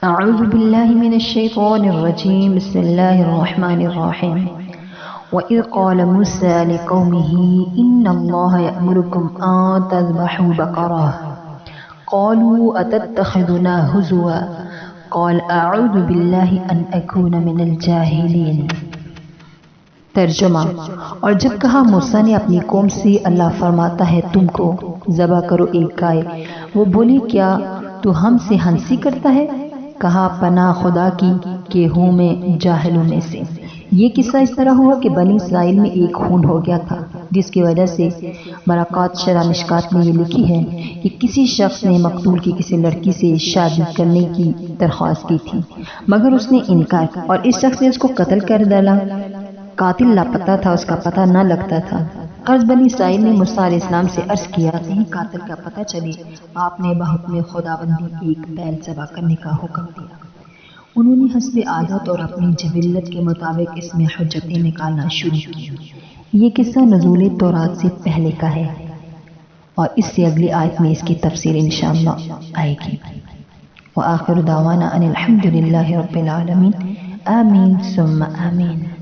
اعوذ باللہ من الشیطان الرجیم بسم اللہ الرحمن الرحیم وَإِذْ قَالَ مُوسَىٰ لِقَوْمِهِ إِنَّ اللَّهَ يَأْمُرُكُمْ أَن تَذْبَحُوا بَقَرَةً قَالُوا أَتَتَّخِذُنَا هُزُوًا قَالَ أَعُوذُ بِاللَّهِ أَنْ أَكُونَ مِنَ الْجَاهِلِينَ۔ ترجمہ: اور جب کہا موسیٰ نے اپنی قوم سے اللہ فرماتا ہے تم کو ذبح کرو ایک گائے، وہ بولے کیا تو ہم سے ہنسی کرتا ہے؟ کہا پناہ خدا کی کہ ہوں میں جاہلوں میں سے۔ یہ قصہ اس طرح ہوا کہ بنی اسرائیل میں ایک خون ہو گیا تھا، جس کی وجہ سے برکات شرح مشکات میں یہ لکھی ہے کہ کسی شخص نے مقتول کی کسی لڑکی سے شادی کرنے کی درخواست کی تھی، مگر اس نے انکار کیا اور اس شخص نے اس کو قتل کر ڈالا۔ قاتل لاپتہ تھا، اس کا پتہ نہ لگتا تھا۔ عرض بنی اسرائیل نے موسیٰ علیہ السلام سے عرض کیا کہیں قاتل کا پتہ چلے۔ آپ نے بحکم خداوندی ایک بیل ذبح کرنے کا حکم دیا۔ انہوں نے حسب عادت اور اپنی جبلت کے مطابق اس میں حجتیں نکالنا شروع کی۔ یہ قصہ نزول تورات سے پہلے کا ہے اور اس سے اگلی آیت میں اس کی تفسیر انشاءاللہ آئے گی۔ وآخر دعوانا ان الحمد للہ رب العالمین، آمین ثم آمین۔